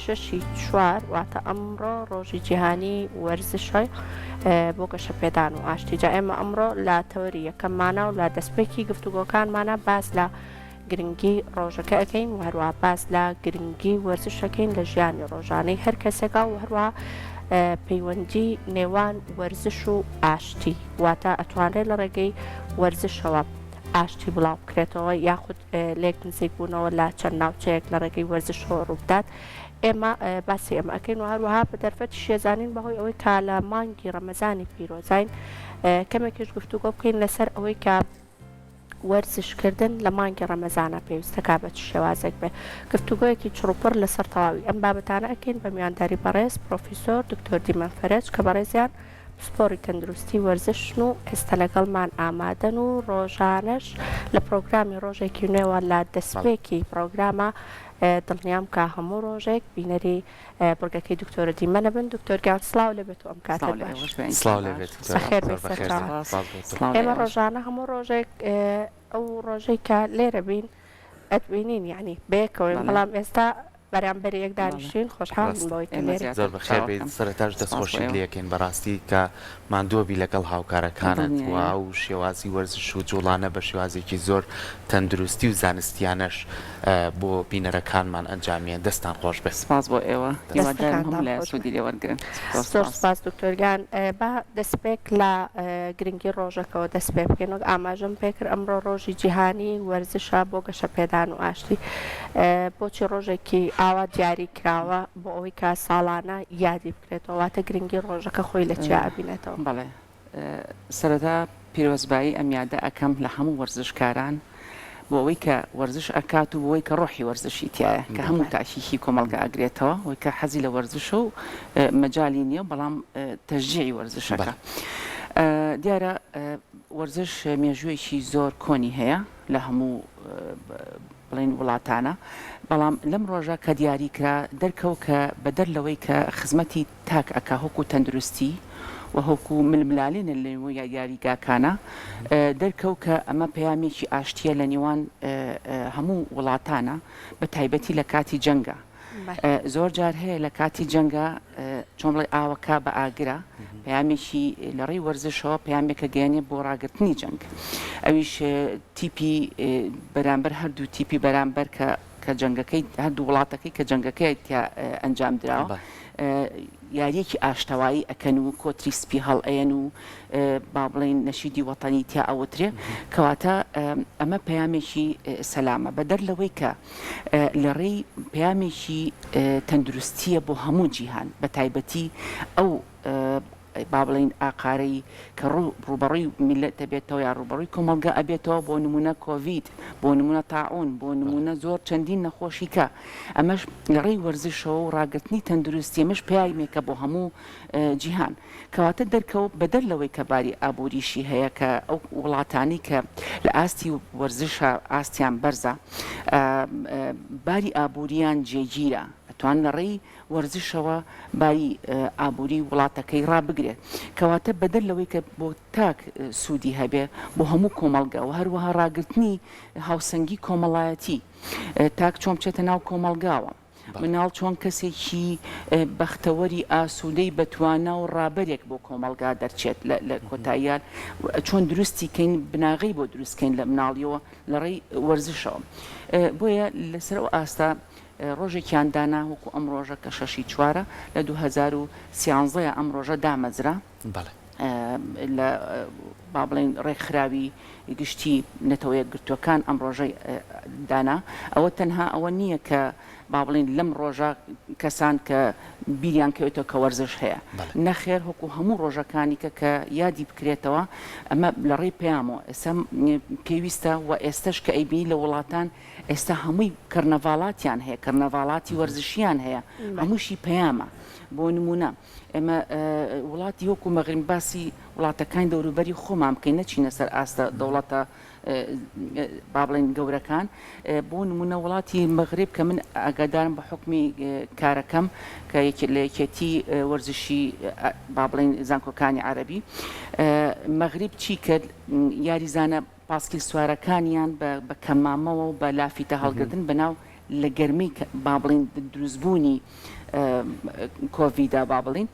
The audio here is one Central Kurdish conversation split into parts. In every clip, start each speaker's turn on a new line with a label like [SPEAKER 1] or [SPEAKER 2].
[SPEAKER 1] شەشی چوار واتە ئەمڕۆ ڕۆژی جیهانی وەرزشە بۆ گەشەپێدان و ئاشتی. جا ئێمە ئەمڕۆ لا تەوەری یەکەممانە و لا دەستپێکی گفتوگۆکانمانە باس لە گرنگی ڕۆژەکە ئەەکەین و هەروە باس لە گرنگی وەرزشەکەین لە ژیانی ڕۆژانەی هەر کەسێکا و هەروە پەیوەندی نێوان وەرزش و ئاشتی واتە ئەتوانرێت لە ڕێگەی وەرزشەوە ئاشتی بڵاو بکرێتەوە یاخود لێک نزیک بوونەوە لە چەند ناوچەیەک لە ڕێگەی وەرزشەوە ڕوودات. ئێمە باسی ئەمە ئەەکەین و هەروەها بە دەرفەتی شێزانین بەهۆی ئەوەی کا لە مانگی ڕەمەزانی پیرۆزین کەمێکیش گفتوگۆ بکەین لەسەر ئەوەی کە وەرزشکردن لە مانگی ڕەمەزانە پێویستەکە بە شێوازێک بێ. گفتوگۆیەکی چڕوپڕ لەسەر تەواوی ئەم بابەتانە ئەکەین بە میوانداری بەڕێز پرۆفیسۆر دکتۆر دیمەن فەرەج کە بەڕێزیان سپۆری تەندروستی وەرزشن و ئێستا لەگەڵمان ئامادەن و ڕۆژانەش لە پرۆگرامی ڕۆژێکی نوێوە لە دەستپێکی پرۆگرامە دڵنیام کە هەموو ڕۆژێک بینەری بڕگەکەی دکتۆرە دیمەنە بن. دکتۆر گیان سڵاو لەبێت و ئەم کاتە ئێمە ڕۆژانە هەموو ڕۆژێک ئەو ڕۆژەی کە لێرە بین ئەتبینین یعنی بەیەکەوەی بەڵام ئێستا بەرامبەر یەکدانیشتین خۆشحاڵ
[SPEAKER 2] زۆر بەخێر بێت. سەرەتاش دەستخۆشی لەکەین بەڕاستی کە ماندووەبی لەگەڵ هاوکارەکانت و شێوازی وەرزش و جوڵانە بە شێوازێکی زۆر تەندروستی و زانستیانەش بۆ بینەرەکانمان ئەنجامیان دەستان خۆش بێت.
[SPEAKER 3] سپاس بۆ ئێوە سوودی لێوەرگرن.
[SPEAKER 1] زۆر سپاس دکتۆرگان. با دەستپێک لە گرنگی ڕۆژەکەەوە دەست پێ بکەین و ئاماژەم پێکرد ئەمڕۆ ڕۆژی جیهانی وەرزشە بۆ گەشەپێدان و ئاشتی بۆچی ڕۆژێکی ئاوا دیاری کراوە بۆ ئەوەی کا ساڵانە یادی بکرێتەوە واتە گرنگی ڕۆژەکە خۆی لە چیا بینێتەوە.
[SPEAKER 3] بەڵێ سەرەتا پیرۆزبایی ئەم یادە ئەەکەم لە هەموو وەرزشکاران بۆ ئەوەی کە وەرزش ئەکات و بۆی کە ڕۆحی وەرزشی تایە کە هەموو تاشیکی کۆمەلگە ئەگرێتەوە وی کە حەزی لە وەرزشە و مەجای نییە بەڵام تەشجیعی وەرزشەکە. دیارە وەرزش مێژوویەکی زۆر کۆنی هەیە لە هەموو بڵین وڵاتانە بەڵام لەم ڕۆژە کە دیاریکرا دەرکەوت کە بەدەر لەوەی کە خزمەتی تاک ئەکا هۆکو تەندروستی و هۆکو ململالینە لە یاریگاکانە دەرکەوت کە ئەمە پەیامێکی ئاشتیە لە نێوان هەموو وڵاتانە بە تایبەتی لە کاتی جەنگە. زۆر جار هەیە لە کاتی جەنگە چۆن بڵێ ئاوەکە بە ئاگرە پەیامێکی لە ڕێی وەرزشەوە پەیامێکە گەیانێ بۆ ڕاگررتنی جەنگ ئەویش تیپی بەرامبەر هەردوو تیپی بەرامبەر کە جەنگەکەی هەردوو وڵاتەکەی کە جەنگەکەی ئەنجام درراوە یاریەکی ئاشتەوایی ئەکەن و کۆتری سپی هەڵ ئەیەن و با بڵێن نەشیدی وەتانی تیا ئەوترێ کەواتە ئەمە پەیامێکی سەلامە بەدەر لەوەی کە لە ڕێی پەیامێکی تەندروستیە بۆ هەموو جیهان بە تایبەتی ئەو با بڵین ئاقارەی کە ڕوبەڕووی میلەت دەبێتەوە یا ڕوبەڕووی کۆمەلگا ئەبێتەوە بۆ نمونە کۆڤید بۆ نمونە تاعون بۆ نمونە زۆر چەندین نەخۆشیکە ئەمەش لە ڕێی وەرزشەوە و ڕاگررتنی تەندروستی ئەمەش پەیامێکە بۆ هەموو جیهان کەواتە دەرکەوت بەدەر لەوەی کە باری ئابووریشی هەیە کە ئەو وڵاتانی کە لە ئاستی وەرزشە ئاستیان بەرزە باری ئابووریان جێگیرە توان لە ڕێی وەرزشەوە باری ئابووری وڵاتەکەی ڕابگرێت کەواتە بەدەر لەوەی کە بۆ تاک سوودی هەبێ بۆ هەموو کۆمەلگا و هەروەها ڕاگررتنی هاوسەنگی کۆمەڵایەتی تاک چۆن بچێتە ناو کۆمەلگاوە مناڵ چۆن کەسێکی بەختەوەری ئاسوودەی بەتوانە و ڕابەرێک بۆ کۆمەلگا دەرچێت لە کۆتاییان چۆن دروستیکەین بناغی بۆ دروستکەین لە مناڵیەوە لە ڕێی وەرزشەوە بۆیە لەسەر ئەو ئاستا ڕۆژێکیان دانا وەکو ئەم ڕۆژە کە شەشی چوارە لە 2013 ئەم ڕۆژە دامەزرا لە با بڵێن ڕێکخراوی گشتی نەتەوە یەکگرتووەکان ئەم ڕۆژەی دانا ئەوە تەنها ئەوە نییە کە با بڵێن لەم ڕۆژە کەسان کە بیریان کەوێتەوە کە وەرزش هەیە نەخێر هەکو هەموو ڕۆژەکانی کە یادی بکرێتەوە ئەمە لە ڕێی پەیامەوە ئێستا پێویستە و ئێستش کە ئەیبینی لە وڵاتان ئێستا هەمووی کەرنەڤاڵاتیان هەیە کەرنەڤاڵاتی وەرزشیان هەیە هەمووشی پەیامە بۆ نمونە ئێمە وڵاتی وەکو مەغرب باسی وڵاتەکانی دەوروبەری خۆمان بکەین نەچینە سەر ئاستە دەوڵەتە با بڵێن گەورەکان بۆ نمونە وڵاتی مەغرب کە من ئاگادارم بە حکمی کارەکەم کە لە یەکێتی وەرزشی با بڵێن زانکۆکانی عەرەبی مەغرب چی کرد یاریزانە پاسکیل سوارەکانیان بە کەمامەوە و بە لافتە هەڵگرتن بەناو لە گەرمەی با بڵین دروستبوونی کۆڤیدا با بڵین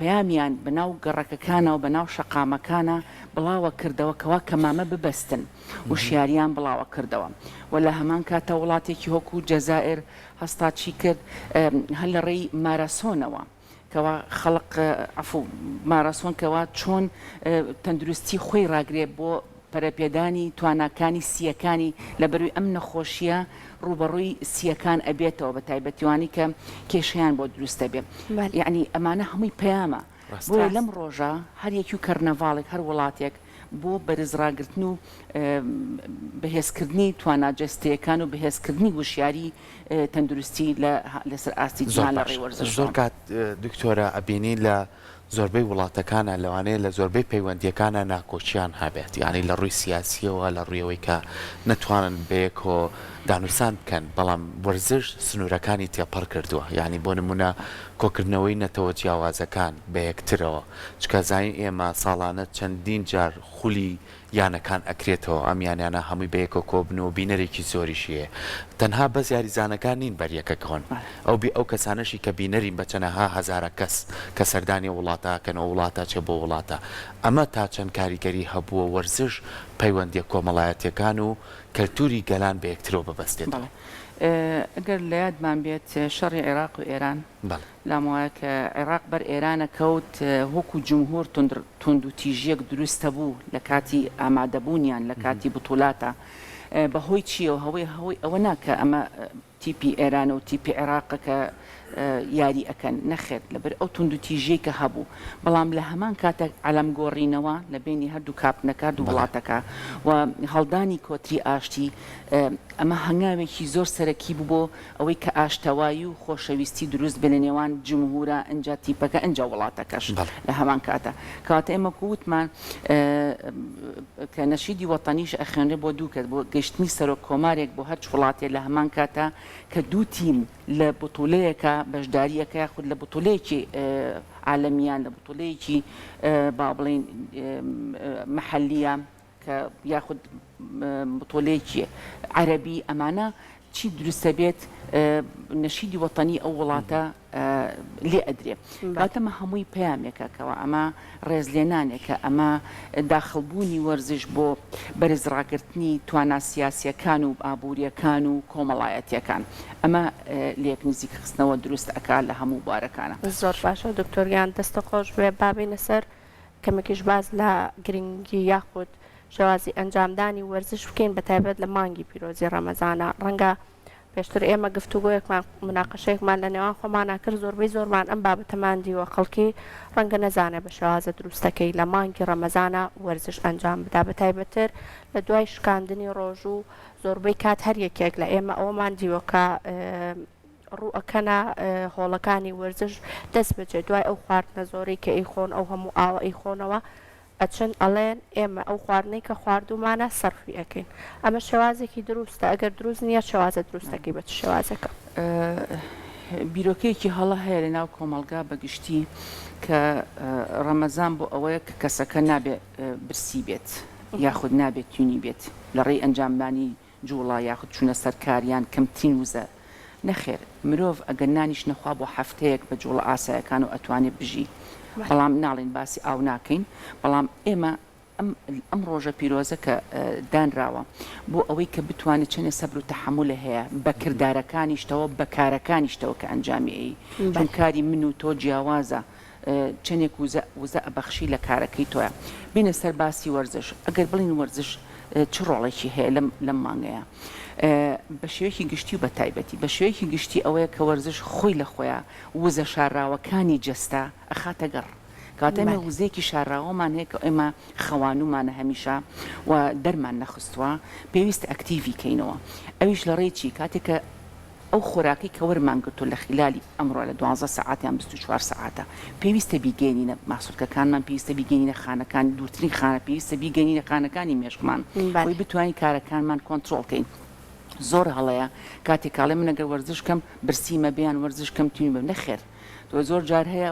[SPEAKER 3] پەیامیان بەناو گەڕەکەکانە و بەناو شەقامەکانە بڵاوە کردەوە کەوا کەمامە ببەستن وشیاریان بڵاوە کردەوە و لە هەمان کاتە وڵاتێکی هۆکو جەزائر هەستاچی کرد هەل لە ڕێی ماراسۆنەوە کەوا خەڵق عفو ماراسۆن کەوا چۆن تەندروستی خۆی ڕاگرێ بۆ پەرەپێدانی تواناکانی سیەکانی لە بەروی ئەم نەخۆشیە ڕوبەڕووی سیەکان ئەبێتەوە بە تایبەتیوانی کە کێشیان بۆ دروستە بێ یعنی ئەمانە هەمووی پەیامە بۆیە لەم ڕۆژە هەر یەکی و کەرنەڤاڵێک هەر وڵاتێک بۆ بەرزڕاگرتن و بەهێزکردنی تواناجەستەکان و بەهێزکردنی وشیاری تەندروستی لەسەر ئاستی جوان لە ڕێوەرزش
[SPEAKER 2] زۆر کات دکتۆرە ئەبینی لە زۆربەی وڵاتەکانە لەوانەیە لە زۆربەی پەیوەندیەکانە ناکۆچیان هەبێت یعنی لە ڕووی سیاسیەوە لە ڕوویەوەی کە نەتوانن بەیەکۆ دانووسان بکەن بەڵام وەرزش سنوورەکانی تێپەڕ کردووە یعنی بۆ نمونە کۆکردنەوەی نەتەوە جیاوازەکان بە یەکترەوە چکە زانین ئێمە ساڵانە چەندین جار خولی یانەکان ئەکرێتەوە ئەم یانیانە هەمووی بەیەکە کۆبن و بینەرێکی زۆریشیە تەنها بەس یاریزانەکان نین بەریەکەکەون ئەو کەسانەشی کە بینەرین بە چەنەها هەزارە کەس کە سەردانی وڵاتەکەنەوە وڵاتە چێ بۆ وڵاتە ئەمە تا چەند کاریگەری هەبووە وەرزش پەیوەندیە کۆمەڵایەتیەکان و کەلتوری گەلان بە یەکترەوە ببەستێت
[SPEAKER 3] ئەگەر لە یادمان بێت شەڕی عێراق و ئێران لام وایە کە عێراق بەر ئێرانە کەوت وەکو جمهور تند و تیژیەک دروستە بوو لە کاتی ئامادەبوونیان لە کاتی بتوڵاتە بەهۆی چیە و هەوەی ئەوە ناکە ئەمە تیپی ئێرانە و تیپی عێراقە کە یاری ئەەکەن نەخێت لەبەر ئەو تند و تیژەی کە هەبوو بەڵام لە هەمان کاتێک ئەلەم گۆڕینەوە لە بینی هەردوو کاپنەکە دوو وڵاتەکە و هەڵدانی کۆتری ئاشتی ئەمە هەنگاوێکی زۆر سەرەکی بوو بۆ ئەوەی کە ئاشتەوایی و خۆشەویستی دروست بێ لە نێوان جمهورە ئەنجا تیپەکە ئەنجا وڵاتەکەش لە هەمان کاتە کاتە ئێمە کووتمان کە نەشیدی وەتەنیش ئەخێنرێ بۆ دووکەت بۆ گەشتنی سەرۆک کۆمارێک بۆ هەرچ وڵاتێ لە هەمان کاتە کە دوو تیم لە بتوڵەیەکە بەشداریەکە یاخود لە بتوڵەیەکی عالەمیان لە بتوڵەیەکی با بڵین مەحەلیە کە یاخود بتوڵەیەکی عەرەبی ئەمانە چی دروستە بێت نەشیدی وەتەنی ئەو وڵاتە لێ ئەدرێ کاتەمە هەمووی پەیامێکەکەوە ئەمە ڕێزلێنانێکە ئەمە داخڵبوونی وەرزش بۆ بەرزڕاگررتنی توانا سیاسیەکان و ئابوووریەکان و کۆمەڵایەتیەکان ئەمە لێک نزیک خستنەوە دروست ئەکا لە هەموو بارەکانە
[SPEAKER 1] زۆر باشە دکتۆریان دەستە خۆش بێ بابینە سەر کەمێکیش باز لە گرنگی یاخود شێوازی ئەنجامدانی وەرزش بکەین بە تایبەت لە مانگی پیرۆزی ڕەمەزانە ڕەنگە پێشتر ئێمە گفتوگۆیەکمان مناقەشەیەکمان لە نێوان خۆمانە کرد زۆربەی زۆرمان ئەم بابەتەمان دیوە خەڵکی ڕەنگە نەزانێ بە شێوازە دروستەکەی لە مانگی ڕەمەزانە وەرزش ئەنجام بدا بە تایبەتر لە دوای شکاندنی ڕۆژوو زۆربەی کات هەر یەکێک لە ئێمە ئەوەمان دیوەکە ڕوئەکەنە هۆڵەکانی وەرزش دەست بچێت دوای ئەو خواردنە زۆرەی کە ئەیخۆن ئەو هەموو ئاوە ئەیخۆنەوە ئەچن ئەڵێن ئێمە ئەو خواردنەی کە خواردومانە سەرفی ئەەکەین ئەمە شێوازێکی دروستە ئەگەر دروست نییە شێوازە دروستەکەی بە شێوازەکە
[SPEAKER 3] بیرۆکەیەکی هەڵە هەیە لە ناو کۆمەلگا بەگشتی کە ڕەمەزان بۆ ئەوەیە کە کەسەکە نابێت برسی بێت یاخود نابێت تونی بێت لە ڕێی ئەنجامدانی جوڵا یاخود چوونە سەرکاریان کەمترین وزە نەخێر مرۆڤ ئەگەر نانیش نەخوا بۆ هەفتەیەک بە جوڵە ئاسایەکان و ئەتوانێت بژی بەڵام ناڵین باسی ئاو ناکەین بەڵام ئێمە ئەم ڕۆژە پیرۆزە کە دانراوە بۆ ئەوەی کە بتوانێت چەنێ سەبر و تەحملە هەیە بە کردارەکانیشتەوە بە کارەکانیشتەوە کە ئەنجامی ئەی چون کاری من و تۆ جیاوازە چەندێک وزە ئەبەخشی لە کارەکەی تۆیە بینە سەر باسی وەرزش ئەگەر بڵین وەرزش چ ڕۆڵێکی هەیە لەم مانگەیە بە شێوەیەکی گشتی و بە تایبەتی بە شێوەیەکی گشتی ئەوەیە کە وەرزش خۆی لە خۆیان وزە شاراوەکانی جەستا ئەخاتە گەڕ کاتەمە وزەیەکی شاراوەمان هەیە کە ئێمە خەوانومانە هەمیشە و دەرمان نەخستووە پێویست ئەکتیڤی کەینەوە ئەویش لە ڕێی چی کاتێکە ئەو خۆراکی کە وەرمان گرتو لە خلالی ئەمڕۆ لە 12 ساعاتیان 24 ساعاتە پێویستە بیگەینە ماسوولکەکانمان پێویستە بیگەینە خانەکان دوورترین خانە پێویستە بیگەینە خانەکانی مێشکمان بۆی بتوانین کارەکانمان کۆنتترۆڵکەین زۆر هەڵەیە کاتێک کاڵێ من ئەگەر وەرزشکەم برسیمە بیان وەرزشکەم تونی بم نەخێر تۆ زۆر جار هەیە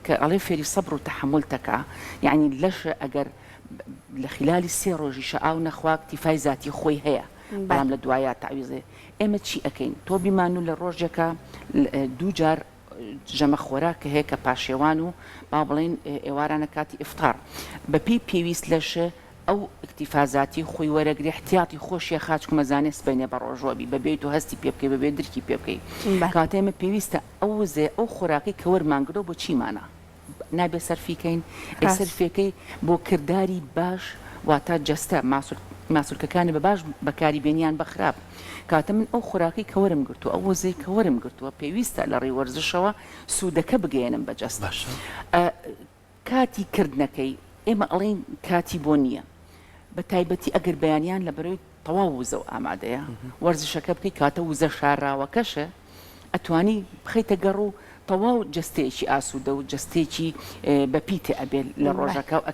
[SPEAKER 3] کە ئەڵێ فێری سەبر و تەحملتەکە یعنی لەشە ئەگەر لە خلالی 3 ڕۆژیشە ئاو نەخوا تیفای ذاتی خۆی هەیە بەڵام لە دوایە تعویزێ ئێمە چی ئەەکەین تۆ بیمان و لە ڕۆژێکە دوو جار ژەمە خۆراک کە هەیە کە پاشێوان و با بڵێن ئێوارانە کاتی ئفتار بەپی پێویست لەشە ئەو اکتیفازاتی خۆی وەرەگری احتیاتی خۆشیە خاچکمەزانێ سبینێ بە ڕۆژۆبی بەبێت و هەستی پێ بکەی بەبێ درکی پێ بکەی کاتە ئێمە پێویستە ئەو خۆراکی کە وەرمانگرۆ بۆ چیمانە نابێ سەرفیکەین سەرفێکەی بۆ کردداری باش واتە جەستە ماسوولکەکانی بە باش بەکاری بێنیان بەخراپ کاتە من ئەو خۆراکی کە وەرم گرتو ئەو وەزەی کە وەرم گرتووە پێویستە لە ڕێی وەرزشەوە سوودەکە بگەێنم بە جەست کاتی کردنەکەی ئێمە ئەڵێن کاتی بۆ نییە بە تایبەتی ئەگەر بەیانیان لە بەرەوەی تەواو وزە و ئامادەیە وەرزشەکە بکەی کاتە وزە شاراوەکەشە ئەتوانی بخەیتە گەڕ و تەواو جستێکی ئاسوودە و جستێکی بەپیتێ ئەبێت لە ڕۆژەکە و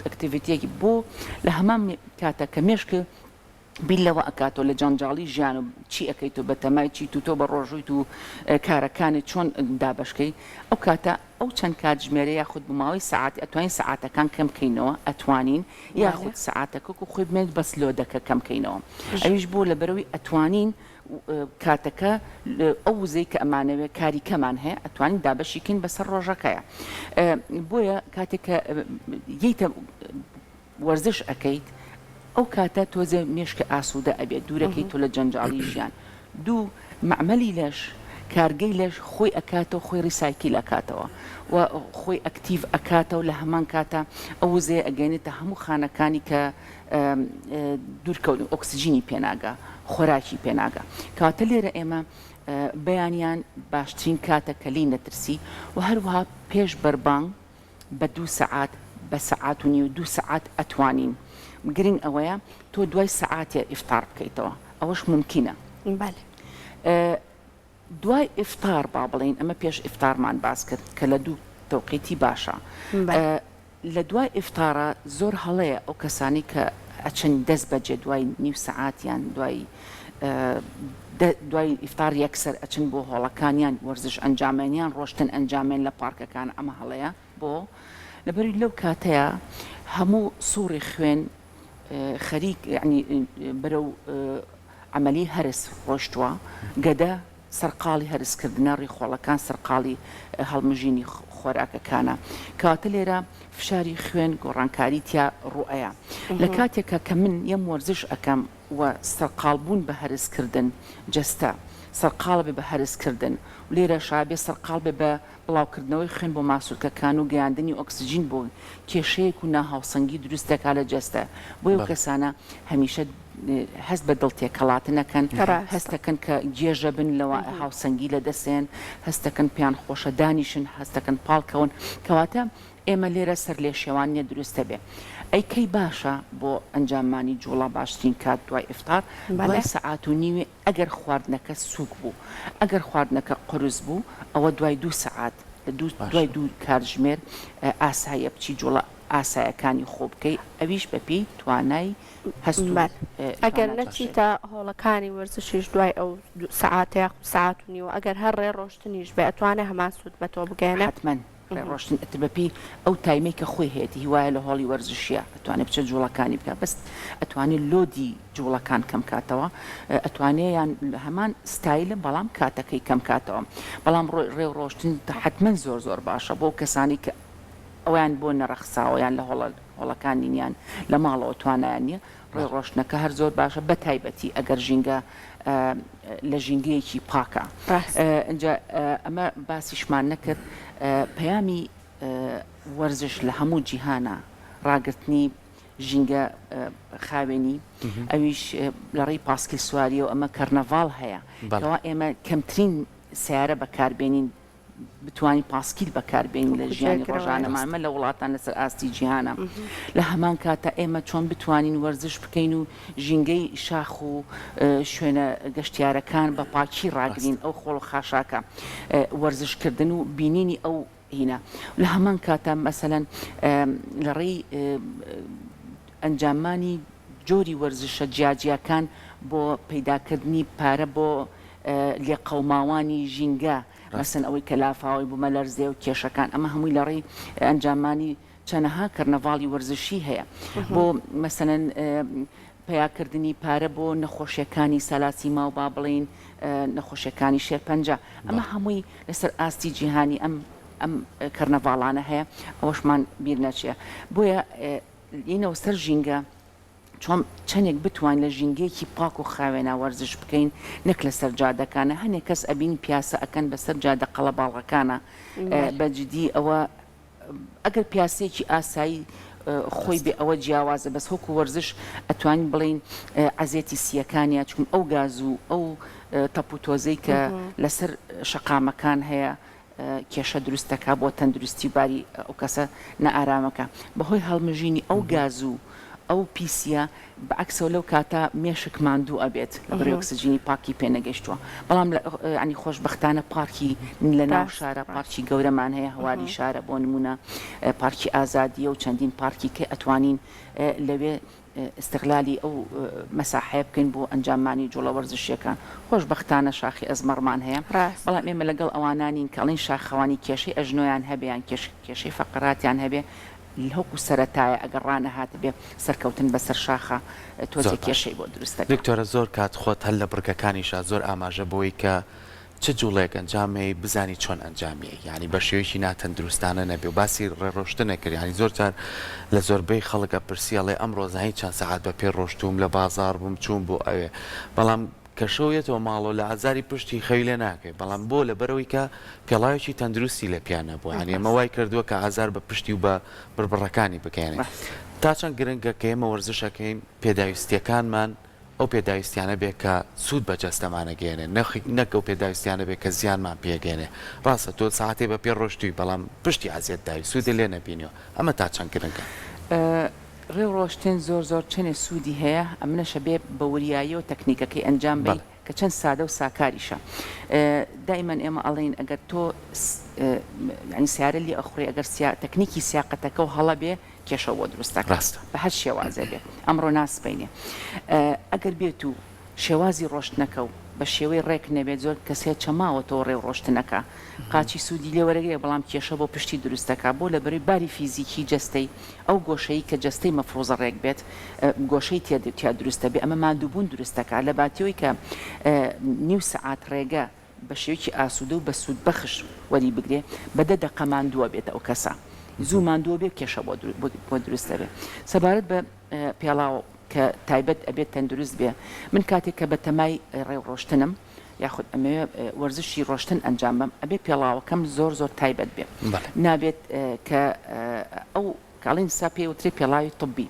[SPEAKER 3] ئەکتیڤیتیەکی بۆ لە هەمان کاتە کە مێشکە بیلەوە ئەکاتۆ لە جانجاڵی ژیان و چی ئەەکەیت و بە تەمای چیت و تۆ بە ڕۆژوویت و کارەکانی چۆن دابشکەی ئەو کاتە ئەو چەند کاتژمێرە یاخود بماوەی سعاتی ئەتوانین سعاتەکان کەم بکەینەوە ئەتوانین یاخود سعاتەکە و خۆی بمێت بەسلۆدەکە کەم بکەینەوە ئەویش بۆ لە بەرەوەی ئەتوانین کاتەکە ئەو وزەی کە ئەمانەوێت کاری کەمان هەیە ئەتوانین دابەشیکن بەسەر ڕۆژەکەیە بۆیە کاتێککە یتە وەرزش ئەەکەیت ئەو کاتە تۆزێ مێشکە ئاسوودە ئەبێت دوورەکەی تۆ لە جەنجاڵی ژیان دوو معمەلی لەش کارگەی لەش خۆی ئەکاتەوە خۆی ریسایکیل ئەکاتەوە و خۆی ئەکتیڤ ئەکاتەوە لە هەمان کاتە ئەو وزەیە ئەگەێنێتە هەموو خانەکانی کە دوورکەوت ئۆکسسیژینی پێناگا خۆراکی پێناگا کاتە لێرە ئێمە بەیانیان باشترین کاتە کە لی نەترسی و هەروەها پێش بەربانگ بە 2 سەعات بە سەعات و نیو 2 سەعات ئەتوانین گرنگ ئەوەیە تۆ دوای سەعاتێ ئیفتار بکەیتەوە ئەوەش ممکنە دوای ئیفتار با بڵین ئەمە پێش ئیفتارمان باس کرد کە لە دوو تەوقیتی باشە لە دوای ئیفتارە زۆر هەڵەیە ئەو کەسانی کە ئەچەند دەست بەجێ دوای نیو سەعاتیان دوای ئیفتار یەکسەر ئەچن بۆ هۆڵەکانیان وەرزش ئەنجامێنیان ڕۆشتن ئەنجامێن لە پارکەکان ئەمە هەڵەیە بۆ لەبەری لەو کاتەیە هەموو سووڕی خوێن خەریک ینی بەرەو عملی هەرس ڕۆشتووە گەدە سەرقاڵی هەرسکردنە ڕێخۆڵەکان سەرقاڵی هەڵمژینی خۆراکەکانە کاتە لێرە فشاری خوێن گۆڕانکاری تیا ڕوئەیە لە کاتێکە کە من یەم وەرزش ئەەکەم و سەرقاڵبوون بە هەرسکردن جەستە سەرقاڵ بێ بە هەرسکردن و لێرە شابێ سەرقاڵ بێ بە بڵاوکردنەوەی خوێن بۆ ماسوولکەکان و گەیاندنی ئۆکسسیژین بۆ کێشەیەک و ناهاوسەنگی دروستەکە لە جەستە بۆ ئەو کەسانە هەمیشە هەست بە دڵتێکەڵاتنەکەن هەستەکەن کە گێژە بن لەوە هاوسەنگی لە دەسێن هەستەکەن پیان خۆشە دانیشن هەستەکەن پاڵکەون کەواتە ئێمە لێرە سەر لێ شێوانیە دروستە بێ ئەیکەی باشە بۆ ئەنجامانی جوڵە باشترین کات دوای ئیفتار دوای سەعات و نیوێ ئەگەر خواردنەکە سووک بوو ئەگەر خواردنەکە قرس بوو ئەوە دوای 2 سەعات دوای 2 کاتژمێر ئاسایە بچی جوڵە ئاسایەکانی خۆ بکەی ئەویش بەپێی توانای هەست
[SPEAKER 1] ئەگەر نەچیتە هۆڵەکانی وەرزشیش دوای ئەو سەعاتەیە ساعت و نیوە ئەگەر هەر ڕێ ڕۆشتنیش بێ ئەتوانێت هەمان سوود بە تۆ بگەێنە
[SPEAKER 3] حتمەن ڕۆشتن ئەتر بەپی ئەو تایمەی کە خۆی هەیەی هیوایە لە هۆڵی وەرزشیە ئەتوانێت بچە جوڵەکانی بکە بەست ئەتوانێت لۆدی جوڵەکان کەم کاتەوە ئەتوانێت یان هەمان ستایلە بەڵام کاتەکەی کەم کاتەوە بەڵام ڕێ ڕۆشتن حتمما زۆر باشە بۆ کەسانی کە ئەویان بۆ نەرەخساوەیان لە هۆڵەکانیان لە ماڵەوە توانیان نیە ڕێ ڕۆشتنەکە هەر زۆر باشە بە تایبەتی ئەگەر ژینگە لە ژینگەیەکی پاکە اینجا ئەمە باسیشمان نەکرد پەیامی وەرزش لە هەموو جیهانە ڕاگررتنی ژینگە خاوێنی ئەویش لە ڕێی پاسکیل سواریە و ئەمە کەرنەڤاڵ هەیە کەوا ئێمە کەمترین سیارە بەکاربێنین بتوانین پاسکیل بەکاربێنین لە ژیانی ڕۆژانەمانمە لە وڵاتان لەسەر ئاستی جیهانە لە هەمان کاتە ئێمە چۆن بتوانین وەرزش بکەین و ژینگەی شاخ و شوێنە گەشتیارەکان بە پاکی ڕاگرین ئەو خۆڵ و خاشاکە وەرزشکردن و بینینی ئەو هینە لە هەمان کاتە مەسەلەن لە ڕێی ئەنجامانی جۆری وەرزشە جیاجیەکان بۆ پەیداکردنی پارە بۆ لێ قەوماوانی ژینگە مەسن ئەوەی کە لافاوی بوومە لەرزێ و کێشەکان ئەمە هەمووی لە ڕێی ئەنجامانی چەنەها کەرنەڤاڵی وەرزشی هەیە بۆ مەسەلەن پیاکردنی پارە بۆ نەخۆشیەکانی سالاسیما و با بڵین نەخۆشیەکانی شێرپەنجە ئەمە هەمووی لەسەر ئاستی جیهانی ئەم کەرنەڤاڵانە هەیە ئەوەشمان بیر نەچێ بۆیە لینەوە سەر ژینگە چۆن چەندێک بتوان لە ژینگەیەکی پاک و خاوێنە وەرزش بکەین نەک لەسەر جادەکانە هەنێک کەس ئەبین پیاسە ئەکەن بەسەر جادە قەڵە باڵغەکانە بەجددی ئەوە ئەگەر پیاسەیەکی ئاسایی خۆی بێ ئەوە جیاوازە بەس هۆکو وەرزش ئەتوانین بڵین عزیێتی سیەکانیە چون ئەو گاز و ئەو تەپوتۆزەی کە لەسەر شەقامەکان هەیە کێشە دروستەکە بۆ تەندروستی باری ئەو کەسە نەئارامەکە بەهۆی هەڵمژینی ئەو گاز و ئەو پیسە بەعکسەوە لەو کاتە مێشک ماندوو ئەبێت لە بڕێ ئۆکسجینی پاکی پێنەگەیشتووە بەڵام ینی خۆشبەختانە پارکی لە ناو شارە پارکی گەورەمان هەیە هەواری شارە بۆ نمونە پارکی ئازادیە و چەندین پارکی کە ئەتوانین لەوێ استقلالی ئەو مەساحەیە بکەین بۆ ئەنجامانی جوڵە وەرزشیەکان خۆشبەختانە شاخی ئەزمەڕمان هەیە بەڵام ئێمە لەگەڵ ئەوانانین کەڵین شاخەوانی کێشەی ئەژنۆیان هەبیان کێشەی فەقراتیان هەبێ هەوکو سەرەتایە ئەگەر ڕانە هاتە بێ سەرکەوتن بەسەر شاخە تۆزی کێشەی بۆ دروستە
[SPEAKER 2] دکتۆرە زۆر کات خۆت هەل لە بڕگەکانیشا زۆر ئاماژە بۆی کە چه جوڵێک ئەنجامی بزانی چۆن ئەنجامیە یعنی بە شێوەیەکی ناتەندروستانە نەبێ و باسی ڕێڕۆشتنە کرد ینی زۆر جار لە زۆربەی خەڵکە پرسیاڵێ ئەم ڕۆزایی چەند سەعات بە پێ ڕۆشتوم لە بازار بووم چوون بۆ ئەوێ بەڵام کەشەوەیەتەوە ماڵۆ لە ئازاری پشتی خەوی لێ ناکەی بەڵام بۆ لە بەرەوەی کە پێڵاوێکی تەندروستی لە پیانە بوو ینی ئەمە وای کردووە کە ئازار بە پشتی و بە بربڕەکانی بکەێنێ تا چەند گرنگە کە ئێمە وەرزشەکەین پێداویستیەکانمان ئەو پێداویستیانە بێ کە سوود بە جەستەمانەگەێنێ نەک ئەو پێداویستیانە بێ کە زیانمان پێگەێنێ ڕاستە تۆ ساعتێ بە پێ ڕۆشتووی بەڵام پشتی ئازیێت داوی سوودی لێ نەبینیەوە ئەمە تا چەند گرنگە
[SPEAKER 3] ڕێوڕۆشتن زۆر چەنێ سوودی هەیە ئەمنەشە بێ بە وریایی و تەکنیکەکەی ئەنجام بێ کە چەند سادە و ساکاریشە دایمەن ئێمە ئەڵین ئەگەر تۆ ینی سیارە لی ئەخوڕی ئەگەر تەکنیکی سیاقەتەکە و هەڵە بێ کێشە بۆ دروستە ڕاست بە هەر شێوازە بێ ئەمڕۆ ناسپەینێ ئەگەر بێت و شێوازی ڕۆشتنەکە و بە شێوەی ڕێک نەبێت زۆر کەسێ چەماوەتەوە ڕێو ڕۆشتنەکە قاچی سوودی لێوەرەگەی بەڵام کێشە بۆ پشتی دروستەکە بۆ لە بەروی باری فیزیکی جەستەی ئەو گۆشەی کە جەستەی مەفرۆزە ڕێک بێت گۆشەی تیا دروستە بێ ئەمە مادووبوون دروستەکە لە باتیەوەی کە نیو سەعات ڕێگە بە شێوکی ئاسوودە و بە سوود بەخش وەری بگرێ بەدە دەقە ماندووە بێتە ئەو کەسە زوو ماندووە بێ کێشە بۆ دروستە بێ سەبارەت بە پێڵاو کە تایبەت ئەبێت تەندروست بێ من کاتێک کە بە تەمای ڕێوڕۆشتنم یاخود ئەمەوێ وەرزشی ڕۆشتن ئەنجام بم ئەبێ پێڵاوەکەم زۆر تایبەت بێ نابێت کە ئەو کاڵین سا پێوتری پێڵاوی طبی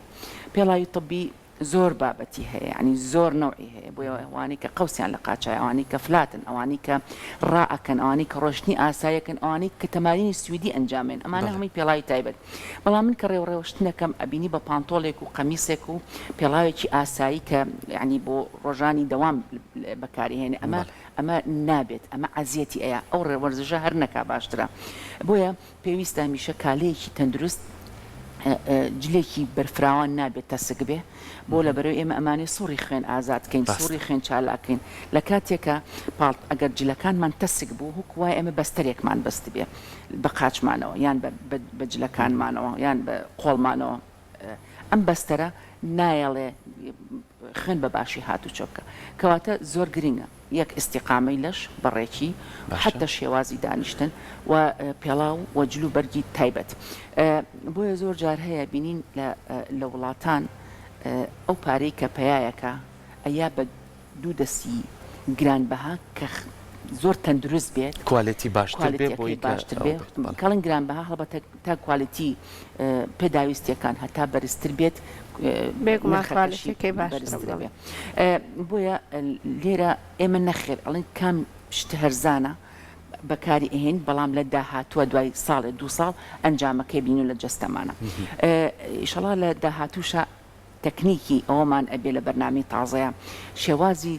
[SPEAKER 3] پێڵاوی طبی زۆر بابەتی هەیە ینی زۆر نەوعی هەیە بۆ ئەوانەی کە قەوسیان لە قاچای ئەوانەی کە فلاتن ئەوانەی کە ڕائەکەن ئەوانەی کە ڕۆشتنی ئاسایەکەن ئەوانەی کە تەمارینی سویدی ئەنجامێن ئەمانە هەمووی پێڵاوی تایبەت بەڵام من کە ڕێوڕێوشتنەکەم ئەبینی بە پانتۆڵێک و قەمیسێک و پێڵاوێکی ئاسایی کە ینی بۆ ڕۆژانی دەوام بەکارهێنێ ئەمە نابێت ئەمە عەزیەتی ئەیە ئەو ڕێوەرزشە هەر نەکا باشترە بۆیە پێویستە هەمیشە کالەیەکی تەندروست جلێکی بەرفراوان نابێت تەسک بێ بۆ لە بەرەوەی ئێمە ئەمانێ سوڕی خوێن ئازادکەین سوڕی خوێن چالاکەین لە کاتێکە پاڵ ئەگەر جلەکانمان تەسک بوو هوکوای ئێمە بەستەرێکمان بەست بێ بە قاچمانەوە یان بە جلەکانمانەوە یان بە قۆڵمانەوە ئەم بەستەرە نایەڵێ خوێن بە باشی هاتو چۆکە کەواتە زۆر گرنگە یەک ئیستیقامەی لەش بەڕێکی حتە شێوازی دانیشتن و پێڵاو و جلو بەرگی تایبەت بۆیە زۆر جار هەیە بینین لە وڵاتان ئەو پارەی کە پەیایەکە ئەیا بە دوو دەستی گرانبەها کە زۆر تەندروست بێت
[SPEAKER 2] کوالەتی باشتر بێ بۆی
[SPEAKER 3] باشتر بێ کەڵن گرانبەها هەڵبەتە تا کوالەتی پێداویستیەکان هەتا بەرزتر بێت بۆیە لێرە ئێمە نەخێر ئەڵێن کام شتە هەرزانە بەکاری ئەهێن بەڵام لە داهاتووە دوای ساڵێ دو ساڵ ئەنجامەکەی بین و لە جەستەمانە ئیشەڵا لە داهاتووشە تەکنیکی ئەوەمان ئەبێ لە بەرنامەی تازەیە شێوازی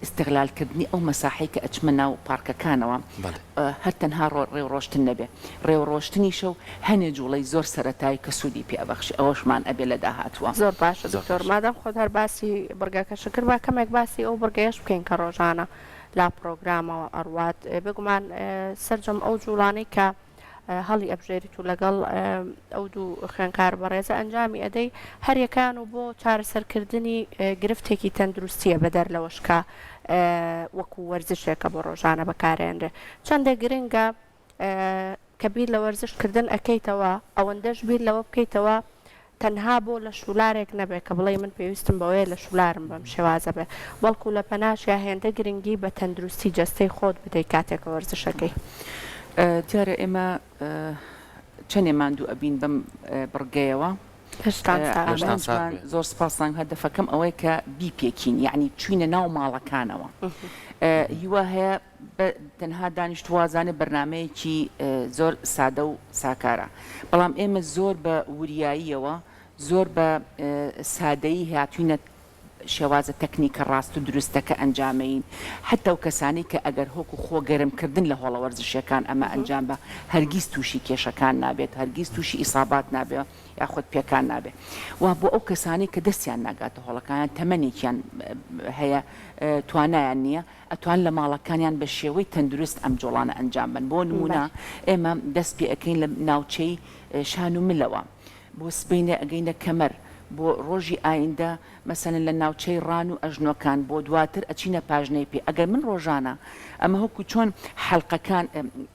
[SPEAKER 3] استغلالکردنی ئەو مەساحەی کە ئەچمە ناو پارکەکانەوە هەر تەنها ڕێوڕۆشتن نەبێ ڕێوڕۆشتنیشە و هەنێ جوڵەی زۆر سەرەتایی کە سوودی پێبەخشی ئەوەشمان ئەبێ لە داهاتووە
[SPEAKER 1] زۆر باشە دکتۆر مادام خۆت هەر باسی بڕگەکەش کرد با کەمێک باسی ئەو بڕگەیەش بکەین کە ڕۆژانە لا پرۆگرامەوە ئەڕوات بگومان سەرجەم ئەو جوڵانەی کە هەڵی ئەبژێریت و لەگەڵ ئەو دوو خوێنکار بەڕێزە ئەنجامی ئەدەی هەریەکان و بۆ چارەسەرکردنی گرفتێکی تەندروستیە بەدەر لەوەشکە وەکو وەرزشێکە بۆ ڕۆژانە بەکارێنرێ چەندە گرنگە کە بیر لە وەرزشکردن ئەەکەیتەوە ئەوەندەش بیر لەوە بکەیتەوە تەنها بۆ لە شولارێک نەبێت کە بڵێ من پێویستم بەوەیە لە شولارم بەم شێوازە بێ بەڵکو لە پەناشیا هێندە گرنگی بە تەندروستی جەستەی خۆت بدەیت کاتێکە وەرزشەکەی
[SPEAKER 3] دیارە ئێمە چەندێ ماندوو ئەبین بەم بڕگەیەوە زۆر سپاسان هەدەفەکەم ئەوەی کە بیپێکین یعنی چوینە ناو ماڵەکانەوە هیوا هەیە تەنها دانیشتوازانە بەرنمەیەکی زۆر سادە و ساکارە بەڵام ئێمە زۆر بە وریاییەوە زۆر بە سادەیی هاتوینە شێوازە تەکنیکە ڕاست و دروستەکە ئەنجامەین حتا و کەسانی کە ئەگەر هۆکو خۆ گەرمکردن لە هۆڵە وەرزشیەکان ئەمە ئەنجام بە هەرگیز تووشی کێشەکان نابێت هەرگیز تووشی ئیسابات نابێت یاخود پێکان نابێت و بۆ ئەو کەسانی کە دەستیان ناگاتە هۆڵەکانیان تەمەنێکیان هەیە توانایان نییە ئەتوان لە ماڵەکانیان بە شێوەی تەندروست ئەم جۆڵانە ئەنجام بن بۆ نمونە ئێمە دەست پێ ئەەکەین لە ناوچەی شان و ملەوە بۆ سبینە ئەگەینە کەمەر بۆ ڕۆژی ئایندە مەسەن لە ناوچەی ڕان و ئەژنۆکان بۆ دواتر ئەچینە پاژنەی پێ ئەگەر من ڕۆژانە ئەمە هەکو چۆن حەڵقەکان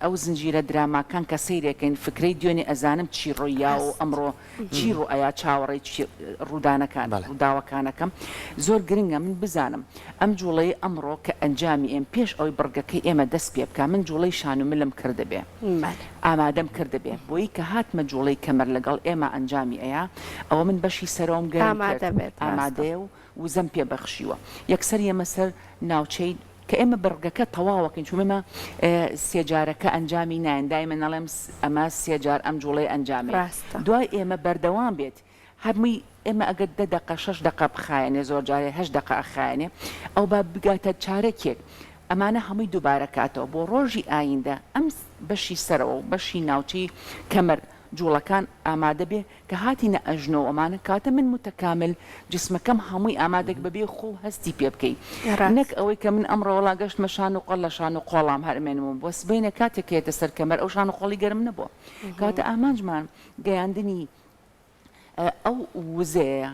[SPEAKER 3] ئەو زنجیرە دراماکان کە سەیرێکەین فکرەی دوێنێ ئەزانم چی ڕۆیا و ئەمڕۆ چی ڕۆئیا چاوەڕێی ڕوودانەکان ڕووداوەکانەکەم زۆر گرنگە من بزانم ئەم جوڵەی ئەمڕۆ کە ئەنجامی ئێم پێش ئەوی بڕگەکەی ئێمە دەست پێ بکە من جوڵەی شان و ملم کردبێ ئامادەم کردبێ بۆی کە هاتمە جوڵەی کەمەر لەگەڵ ئێمە ئەنجامی ئەیە ئەوە من بەشی سەرۆم گەرم ئامادەیە و وزەم پێبەخشیوە یەکسەر ئێمە سەر ناوچەی کە ئێمە بڕگەکە تەواوەکەین چووممە سێجارەکە ئەنجامی ناین دایمە نەڵێم ئەمە سێجار ئەم جوڵەی ئەنجامی دوای ئێمە بەردەوام بێت هەرمووی ئێمە ئەگەر 10 دقە 6 دقە بخایەنێ زۆر جارێ 8 دقە ئەخایەنێ ئەو با بگاتە چارەکێک ئەمانە هەمووی دووبارەکاتەوە بۆ ڕۆژی ئایندە ئەم بەشی سەرەوە و بەشی ناوچەی کەمەر جوڵەکان ئامادە بێ کە هاتیینە ئەژنەوە ئەمانە کاتە من متەکامل جسمەکەم هەمووی ئامادەك بەبێ خۆ هەستی پێ بکەیت نەک ئەوەی کە من ئەمڕۆوەڵا گەشتمە شان و قەڵ لە شان و قۆڵام هەرمێنم بۆ سبینە کاتێکێتە سەر کەمەر ئەو شان و قۆڵی گەرم نەبووە کاتە ئامانجمان گەیاندنی ئەو وزەیە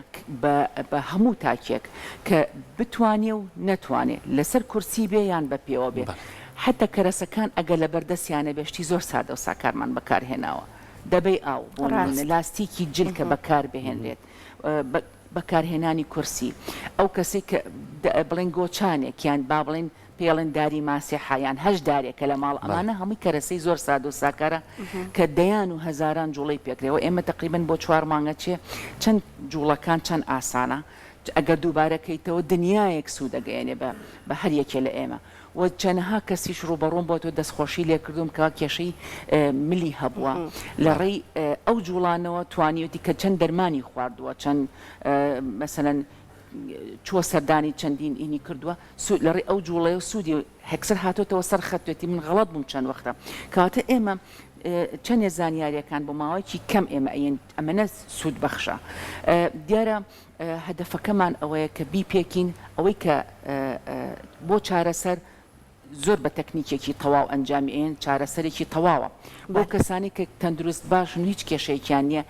[SPEAKER 3] بە هەموو تاکێک کە بتوانێ و نەتوانێت لەسەر کورسی بێ یان بە پێوە بێ حتا کەرەسەکان ئەگەر لە بەردەستیانە بێشتی زۆر سادە و ساکارمان بەکارهێناوە دەبێ ئاو لاستیکی جل کە بەکار بهێنرێت بەکارهێنانی کورسی ئەو کەسێک کە بڵێن گۆچانێک یان با بڵێن پێڵێن داری ماسیحایان هەش دارێکە لە ماڵ ئەمانە هەمووی کەرەسەی زۆر سادە و ساکارە کە دەیان و هەزاران جوڵەی پێکرێەوە ئێمە تقریبن بۆ 4 مانگە چێ چەند جوڵەکان چەند ئاسانە ئەگەر دووبارەکەیتەوە دنیایەک سوود دەگەیەنێ بە هەر یەکێ لە ئێمە و چەندەها کەسیش ڕوبەڕوون بۆ تۆ دەستخۆشی لێ کردوم کە کێشەی ملی هەبووە لە ڕێی ئەو جوڵانەوە توانیوتی کە چەند دەرمانی خواردووە چەند مەسەلەن چوە سەردانی چەندین ئینی کردووە لە ڕێ ئەو جوڵەیە و سوودی هەکسەر هاتۆتەوە سەر خەتوێتی من غەڵەت بووم چەند وەختە کاتە ئێمە چەندێ زانیاریەکان بۆ ماوەیەکی کەم ئێمە ئەمەنە سوود بەخشە دیارە هەدەفەکەمان ئەوەیە کە بیپێکین ئەوەی کە بۆ چارەسەر زۆر بە تەکنیکێکی تەواو ئەنجامی ئێن چارەسەرێکی تەواوە بۆ کەسانی کە تەندروست باشن هیچ کێشەیەکیان نییە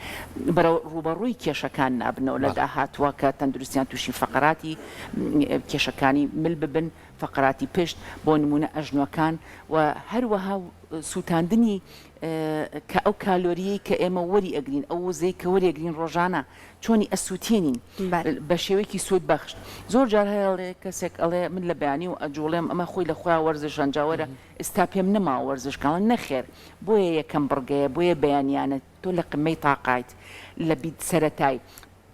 [SPEAKER 3] بەرە ڕوبەڕووی کێشەکان نابنەوە لە داهاتوە کە تەندروستیان تووشی فەقراتی کێشەکانی مل ببن فەقراتی پشت بۆ نمونە ئەژنۆکان و هەروەها سووتاندنی کە ئەو کالۆریەی کە ئێمە وەری ئەگرین ئەو وزەی کە وەریەگرین ڕۆژانە چۆنی ئەسووتێنین بە شێوەیەکی سوود بەخش زۆر جار هەیە کەسێک ئەڵێ من لە بەیانی و ئەجوڵێم ئەمە خۆی لە خۆیان وەرزش ئەنجاوەرە ئستا پێم نەما وەرزشکڵن نەخێر بۆیە یەکەم بڕگەیە بۆیە بەیانیانە تۆ لە قمەی تاقایت لە بیت سەرەتای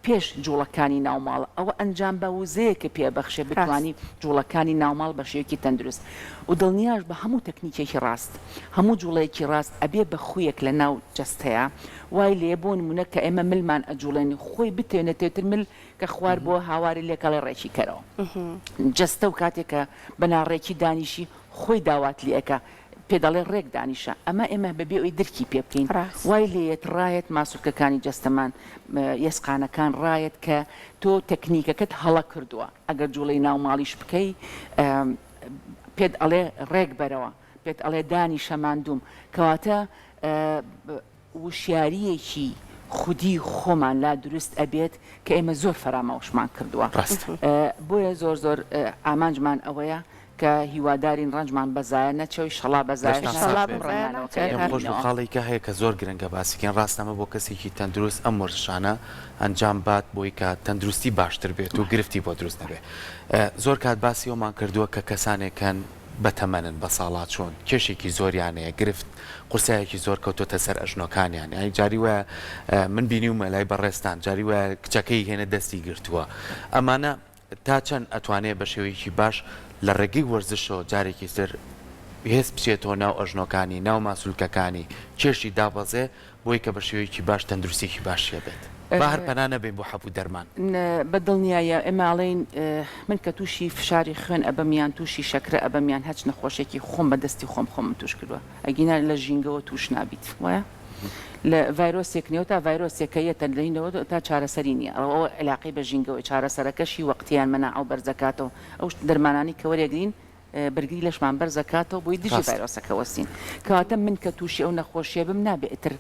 [SPEAKER 3] پێش جوڵەکانی ناوماڵ ئەوە ئەنجام بە وزەیەکە پێبەخشێ بتوانی جوڵەکانی ناوماڵ بە شێوەیەکی تەندروست و دڵنیاش بە هەموو تەکنیکێکی ڕاست هەموو جوڵەیەکی ڕاست ئەبێ بە خویەک لە ناو جەستەیە وای لێ بۆ نمونە کە ئێمە ملمان ئەجوڵێنی خۆی بتێنێتێتر مل کە خوار بۆ هاواری لێکەڵی ڕێکی کەرەوە جەستە و کاتێکە بەناڕێکی دانیشی خۆی داوات لێەکە پێداڵێ ڕێک دانیشە ئەمە ئێمە بەبێ ئەوی درکی پێ بکەین وای لێت ڕایەت ماسوولکەکانی جەستەمان یەسقانەکان ڕایەت کە تۆ تەکنیکەکەت هەڵە کردووە ئەگەر جوڵەی ناوماڵیش بکەی پێت ئەڵێ ڕێک بەرەوە پێت ئەڵێ دانی شەماندوم کەواتە وشیاریەکی خودی خۆمان لا دروست ئەبێت کە ئێمە زۆر فەرامەوەشمان کردووە بۆیە زۆر زۆر ئامانجمان ئەوەیە کە هیوادارین ڕەنجمان بەزایە نەچەوی شەڵا بەزای
[SPEAKER 2] خۆش خاڵێکە هەیە کە زۆر گرنگە باسیکەن ڕاستەمە بۆ کەسێکی تەندروست ئەم وەرزشانە ئەنجام بات بۆی کە تەندروستی باشتر بێت و گرفتی بۆ دروست نەبێت زۆر کات باسی ئەومان کردووە کە کەسانێکن بەتەمەنن بە ساڵات چۆن کێشێکی زۆریانەیە گرفت قورسایەکی زۆر کەوتۆتە سەر ئەژنۆکانیان یانی جاری وایە من بینیومە لای بەڕێستان جاری وایە کچەکەی هێنە دەستی گرتووە ئەمانە تا چەند ئەتوانێت بە شێوەیەکی باش لە ڕێگەی وەرزشەوە جارێکی تر هێز بچێتەوە ناو ئەژنۆکانی ناو ماسوولکەکانی کێشی دابەزێ بۆی کە بە شێوەیەکی باش تەندروستێکی باشیە بێت با هەرپەنا نەبێ بۆ حەبوو دەرمان
[SPEAKER 3] بەدڵنیایە ئێماڵین من کە تووشی فشاری خوێن ئەبەمیان تووشی شەکرە ئەبەمیان هەچ نەخۆشێکی خۆم بەدەستی خۆم توش کردووە ئەگینا لە ژینگەوە توش نابیت وایە لە ڤایرۆسێک نیەوە تا ڤایرۆسێکەیەتە لەینەوە تا چارەسەری نییە ئەوە علاقی بە ژینگەوەی چارەسەرەکەشی وەقتیان مەناع ئەو بەرزەکاتەوە ئەو دەرمانانی کە وەرێگرین بەرگری لەشمان بەرزەکاتەوە بۆی دژی ڤایرۆسەکە وەستین کەواتە من کە تووشی ئەو نەخۆشیە بم نابێتتر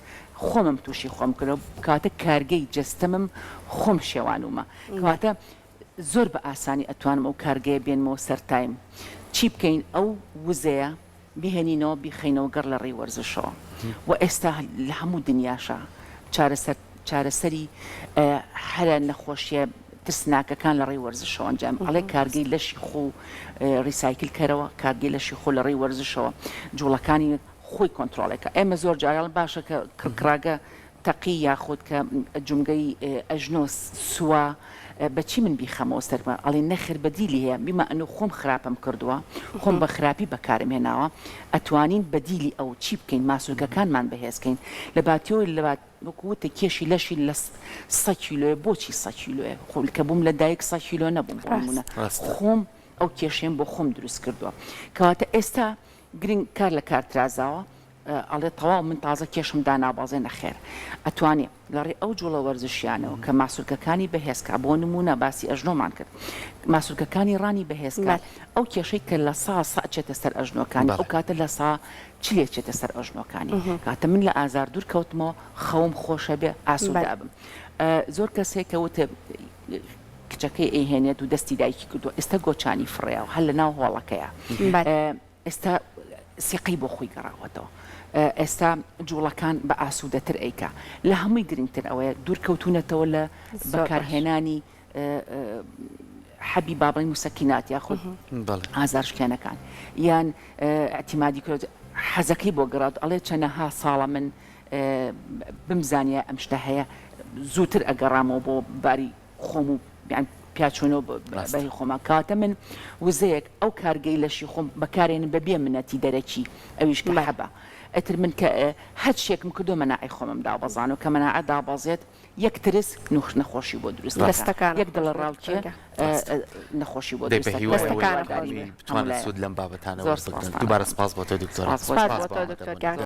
[SPEAKER 3] خۆمم تووشی خۆم کردەوە کاتە کارگەی جەستەمم خۆم شێوانومە کەواتە زۆر بە ئاسانی ئەتوانم ئەو کارگەیە بێنمەوە سەرتایم چی بکەین ئەو وزەیە بهێنینەوە بیخینەوە گەڕ لە ڕێی وەرزشەوە و ئێستا لە هەموو دنیاشە چارەسەری هەرە نەخۆشیە ترسناکەکان لە ڕێی وەرزشەوە ئەنجام ئەڵێ کارگەی لەشی خۆ ریسایکل کەرەوە کارگەی لەشی خۆ لە ڕێی وەرزشەوە جوڵەکانی خۆی کۆنتترۆلەکە ئێمە زۆر جارال باشە کە کڕاگە تەقی یاخود کە جمگەی ئەژنۆ سووا بەچی من بیخەمەوە سەرمە ئەڵێ نەخر بەدیلی هەیە بیمە ئەنو خۆم خراپم کردووە خۆم بە خراپی بەکارم هێناوە ئەتوانین بەدیلی ئەو چی بکەین ماسوولگەکانمان بەهێزکەین لە باتیۆی لە وەکوتە کێشی لەشی لە 100 کیلۆە بۆچی 100 کیلۆە خۆ کە بووم لە دایک 100 کیلۆ نەبووم بۆمونە خۆم ئەو کێشێم بۆ خۆم دروست کردووە کەواتە ئێستا گرنگ کار لە کارترازاوە ئەڵێ تەواو من تازە کێشم دانابازێ نەخێر ئەتوانێ لەڕێ ئەو جوڵە وەرزشیانەوە کە ماسوولکەکانی بەهێزکە بۆ نمونە باسی ئەژنۆمان کرد ماسوولکەکانی ڕانی بەهێزکە ئەو کێشەی کە لە سا چێتە سەر ئەژنۆکانی ئەو کاتە لە سا چلێ چێتە سەر ئەژنۆکانی کاتە من لە ئازار دوور کەوتمەوە خەوم خۆشە بێ ئاسوودا بم زۆر کەسێک کەوتە کچەکەی ئەیهێنێت و دەستی دایکی کردووە ئێستا گۆچانی فڕێەوە هەل لە ناو هۆڵەکەیە ئێستا سیقی بۆ خۆی گەڕاوەتەوە ئێستا جوڵەکان بە ئاسوودەتر ئەیکا لە هەمووی گرنگتر ئەوەیە دوورکەوتونەتەوە لە بەکارهێنانی حەبی بابڵی موسەکینات یاخود ئازارشکێنەکان یان ئەتیمادی کرد حەزەکەی بۆ گەڕات ئەڵێ چەنەها ساڵە من بمزانیە ئەم شتە هەیە زووتر ئەگەڕامەوە بۆ باری خۆم و پیاچۆنەوە بەهی خۆما کاتە من وزەیەک ئەو کارگەی لەشی خۆم بەکارێنم بەبێ منەتی دەرەکی ئەویش کە حەبە ئەتر من کە هەر شێکم کردو مەناعی خۆمم دابەزان و کە مەناعە دابەزێت یەک ترس نەخۆشی بۆ دروست دەستەکان یەک دڵ ڕاوکێ نەخۆشی بۆ
[SPEAKER 2] بتوانێت سود لەم بابەتانە دووبارە سپاس بۆ تۆ دکتۆر